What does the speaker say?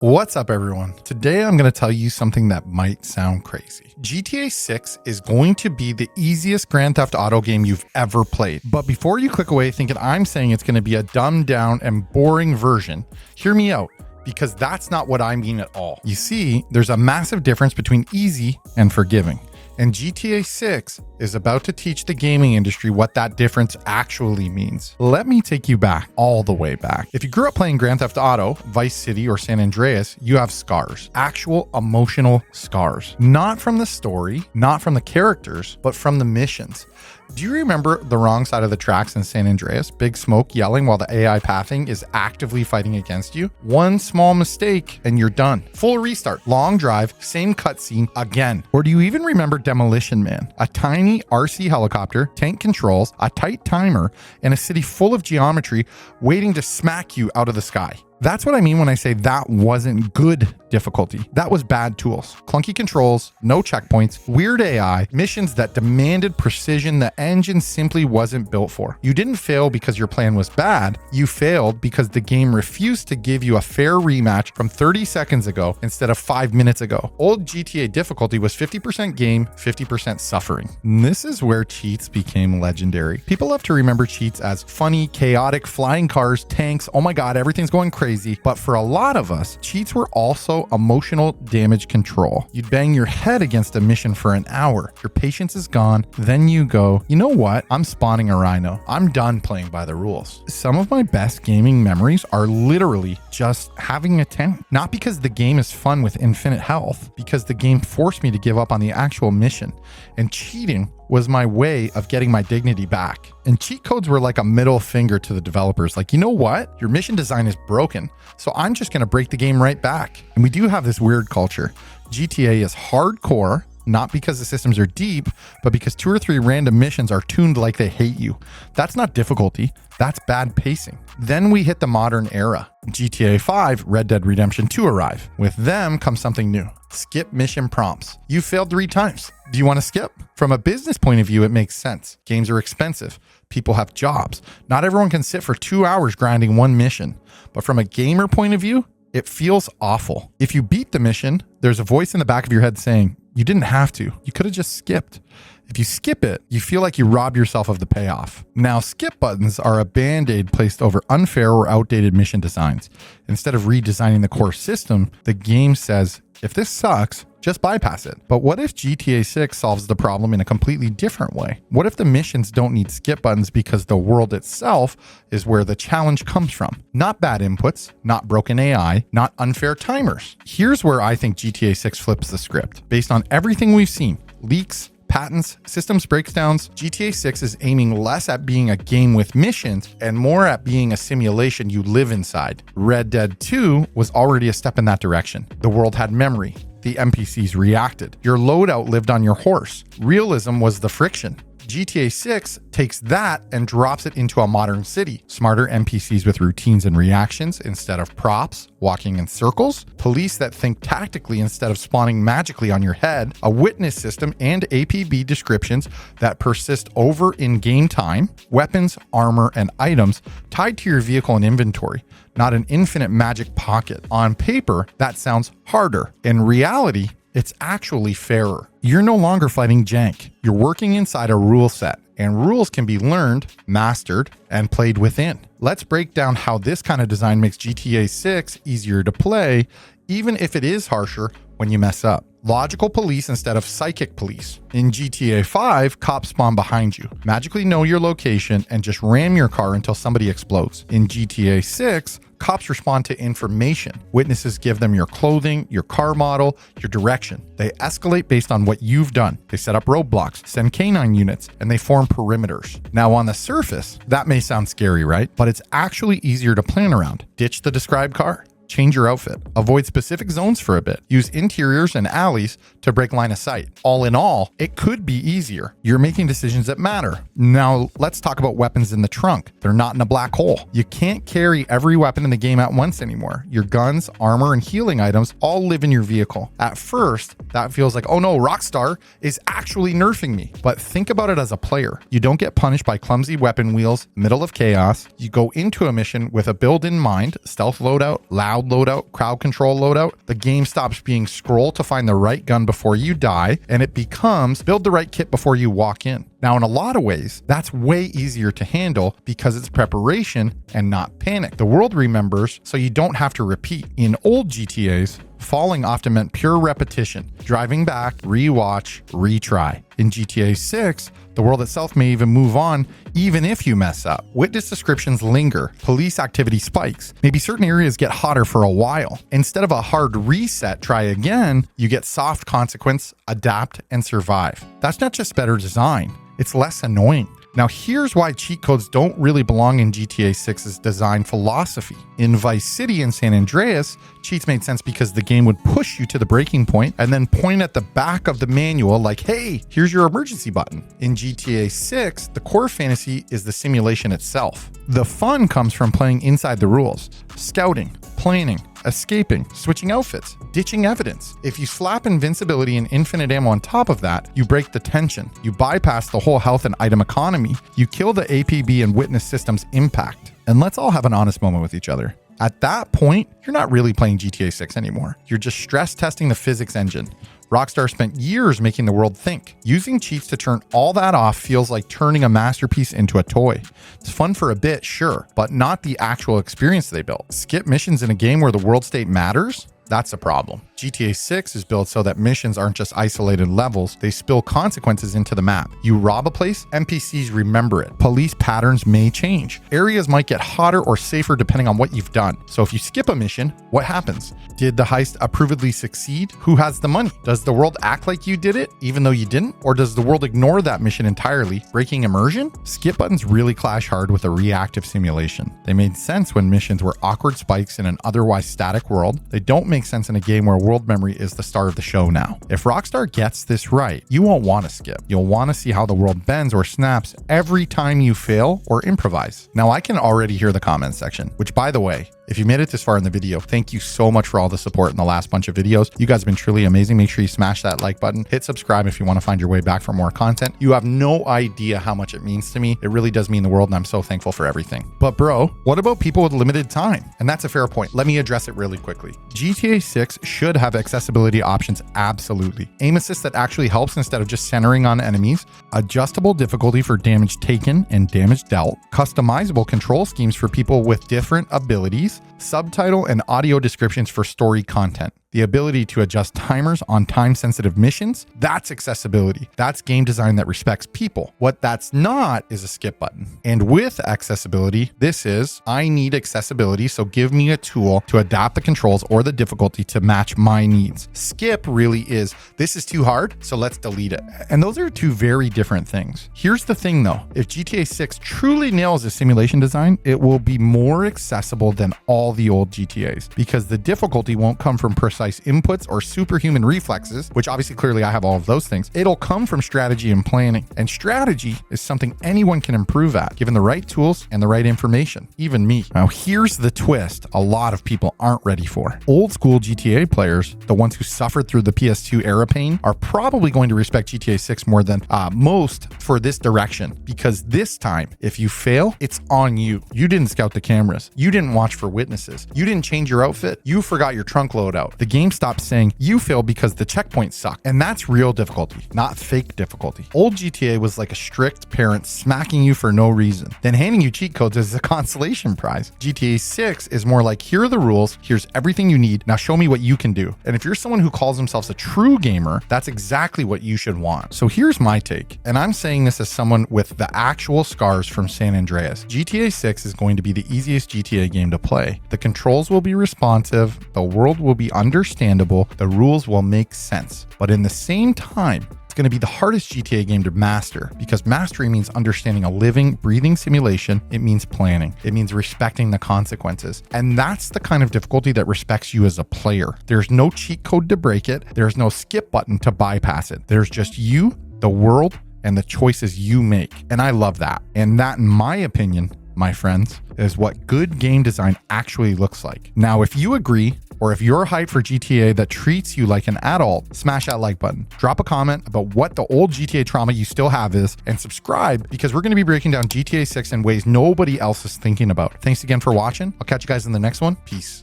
What's up, everyone? Today I'm going to tell you something that might sound crazy. GTA 6 is going to be the easiest Grand Theft Auto game you've ever played. But before you click away thinking I'm saying it's going to be a dumbed down and boring version, hear me out, because that's not what I mean at all. You see, there's a massive difference between easy and forgiving. And GTA 6 is about to teach the gaming industry what that difference actually means. Let me take you back, all the way back. If you grew up playing Grand Theft Auto, Vice City, or San Andreas, you have scars. Actual emotional scars. Not from the story, not from the characters, but from the missions. Do you remember the wrong side of the tracks in San Andreas? Big smoke yelling while the AI pathing is actively fighting against you? One small mistake and you're done. Full restart, long drive, same cutscene again. Or do you even remember Demolition Man? A tiny RC helicopter, tank controls, a tight timer, and a city full of geometry waiting to smack you out of the sky. That's what I mean when I say that wasn't good difficulty. That was bad tools, clunky controls, no checkpoints, weird AI, missions that demanded precision the engine simply wasn't built for. You didn't fail because your plan was bad. You failed because the game refused to give you a fair rematch from 30 seconds ago instead of 5 minutes ago. Old GTA difficulty was 50% game, 50% suffering. And this is where cheats became legendary. People love to remember cheats as funny, chaotic, flying cars, tanks, oh my god, everything's going crazy. But for a lot of us, cheats were also emotional damage control. You'd bang your head against a mission for an hour. Your patience is gone. Then you go, you know what? I'm spawning a rhino. I'm done playing by the rules. Some of my best gaming memories are literally just having a tank. Not because the game is fun with infinite health, because the game forced me to give up on the actual mission. And cheating was my way of getting my dignity back. And cheat codes were like a middle finger to the developers. Like, you know what? Your mission design is broken. So I'm just going to break the game right back. And we do have this weird culture. GTA is hardcore, not because the systems are deep, but because 2 or 3 random missions are tuned like they hate you. That's not difficulty. That's bad pacing. Then we hit the modern era. GTA 5, Red Dead Redemption 2 arrive. With them comes something new. Skip mission prompts. You failed 3 times. Do you want to skip? From a business point of view, it makes sense. Games are expensive. People have jobs. Not everyone can sit for 2 hours grinding one mission. But from a gamer point of view, it feels awful. If you beat the mission, there's a voice in the back of your head saying, you didn't have to. You could have just skipped. If you skip it, you feel like you rob yourself of the payoff. Now, skip buttons are a band-aid placed over unfair or outdated mission designs. Instead of redesigning the core system, the game says, if this sucks, just bypass it. But what if GTA 6 solves the problem in a completely different way? What if the missions don't need skip buttons because the world itself is where the challenge comes from? Not bad inputs, not broken AI, not unfair timers. Here's where I think GTA 6 flips the script. Based on everything we've seen, leaks, patents, systems breakdowns, GTA 6 is aiming less at being a game with missions and more at being a simulation you live inside. Red Dead 2 was already a step in that direction. The world had memory. The NPCs reacted. Your loadout lived on your horse. Realism was the friction. GTA 6 takes that and drops it into a modern city. Smarter NPCs with routines and reactions instead of props, walking in circles, police that think tactically instead of spawning magically on your head, a witness system and APB descriptions that persist over in game time, weapons, armor, and items tied to your vehicle and inventory, not an infinite magic pocket. On paper, that sounds harder. In reality, it's actually fairer. You're no longer fighting jank. You're working inside a rule set, and rules can be learned, mastered, and played within. Let's break down how this kind of design makes GTA 6 easier to play, even if it is harsher when you mess up. Logical police instead of psychic police. In GTA 5, cops spawn behind you, magically know your location, and just ram your car until somebody explodes. In GTA 6, cops respond to information. Witnesses give them your clothing, your car model, your direction. They escalate based on what you've done. They set up roadblocks, send canine units, and they form perimeters. Now, on the surface, that may sound scary, right? But it's actually easier to plan around. Ditch the described car. Change your outfit. Avoid specific zones for a bit. Use interiors and alleys to break line of sight. All in all, it could be easier. You're making decisions that matter. Now, let's talk about weapons in the trunk. They're not in a black hole. You can't carry every weapon in the game at once anymore. Your guns, armor, and healing items all live in your vehicle. At first, that feels like, oh no, Rockstar is actually nerfing me. But think about it as a player. You don't get punished by clumsy weapon wheels, middle of chaos. You go into a mission with a build in mind, stealth loadout, loud, crowd loadout, crowd control loadout, the game stops being scroll to find the right gun before you die, and it becomes build the right kit before you walk in. Now, in a lot of ways, that's way easier to handle because it's preparation and not panic. The world remembers, so you don't have to repeat. In old GTAs, falling often meant pure repetition. Driving back, rewatch, retry. In GTA 6, the world itself may even move on even if you mess up. Witness descriptions linger. Police activity spikes. Maybe certain areas get hotter for a while. Instead of a hard reset, try again, you get soft consequence, adapt, and survive. That's not just better design. It's less annoying. Now, here's why cheat codes don't really belong in GTA 6's design philosophy. In Vice City and San Andreas, cheats made sense because the game would push you to the breaking point and then point at the back of the manual like, hey, here's your emergency button. In GTA 6, the core fantasy is the simulation itself. The fun comes from playing inside the rules, scouting, planning, escaping, switching outfits, ditching evidence. If you slap invincibility and infinite ammo on top of that, you break the tension. You bypass the whole health and item economy. You kill the APB and witness system's impact. And let's all have an honest moment with each other. At that point, you're not really playing GTA 6 anymore. You're just stress testing the physics engine. Rockstar spent years making the world think. Using cheats to turn all that off feels like turning a masterpiece into a toy. It's fun for a bit, sure, but not the actual experience they built. Skip missions in a game where the world state matters? That's a problem. GTA 6 is built so that missions aren't just isolated levels, they spill consequences into the map. You rob a place, NPCs remember it. Police patterns may change. Areas might get hotter or safer depending on what you've done. So if you skip a mission, what happens? Did the heist approvedly succeed? Who has the money? Does the world act like you did it, even though you didn't? Or does the world ignore that mission entirely, breaking immersion? Skip buttons really clash hard with a reactive simulation. They made sense when missions were awkward spikes in an otherwise static world. They don't make sense in a game where world memory is the star of the show now. If Rockstar gets this right, you won't want to skip. You'll want to see how the world bends or snaps every time you fail or improvise. Now, I can already hear the comments section, which, by the way, if you made it this far in the video, thank you so much for all the support in the last bunch of videos. You guys have been truly amazing. Make sure you smash that like button, hit subscribe if you want to find your way back for more content. You have no idea how much it means to me. It really does mean the world, and I'm so thankful for everything. But bro, what about people with limited time? And that's a fair point. Let me address it really quickly. GTA 6 should have accessibility options, absolutely. Aim assist that actually helps instead of just centering on enemies, adjustable difficulty for damage taken and damage dealt, customizable control schemes for people with different abilities, subtitle and audio descriptions for story content. The ability to adjust timers on time-sensitive missions, that's accessibility. That's game design that respects people. What that's not is a skip button. And with accessibility, this is, I need accessibility, so give me a tool to adapt the controls or the difficulty to match my needs. Skip really is, this is too hard, so let's delete it. And those are two very different things. Here's the thing though, if GTA 6 truly nails the simulation design, it will be more accessible than all the old GTAs because the difficulty won't come from precise inputs or superhuman reflexes, which obviously clearly I have all of those things. It'll come from strategy and planning. And strategy is something anyone can improve at, given the right tools and the right information, even me. Now, here's the twist a lot of people aren't ready for. Old school GTA players, the ones who suffered through the PS2 era pain, are probably going to respect GTA 6 more than most for this direction, because this time, if you fail, it's on you. You didn't scout the cameras. You didn't watch for witnesses. You didn't change your outfit. You forgot your trunk loadout. The game stops saying you failed because the checkpoints suck. And that's real difficulty, not fake difficulty. Old GTA was like a strict parent smacking you for no reason, then handing you cheat codes as a consolation prize. GTA 6 is more like, here are the rules, here's everything you need, now show me what you can do. And if you're someone who calls themselves a true gamer, that's exactly what you should want. So here's my take, and I'm saying this as someone with the actual scars from San Andreas. GTA 6 is going to be the easiest GTA game to play. The controls will be responsive, the world will be understandable, the rules will make sense. But in the same time, it's going to be the hardest GTA game to master, because mastery means understanding a living, breathing simulation. It means planning. It means respecting the consequences. And that's the kind of difficulty that respects you as a player. There's no cheat code to break it. There's no skip button to bypass it. There's just you, the world, and the choices you make. And I love that. And that, in my opinion, my friends, is what good game design actually looks like. Now, if you agree, or if you're hyped for GTA that treats you like an adult, smash that like button. Drop a comment about what the old GTA trauma you still have is, and subscribe, because we're going to be breaking down GTA 6 in ways nobody else is thinking about. Thanks again for watching. I'll catch you guys in the next one. Peace.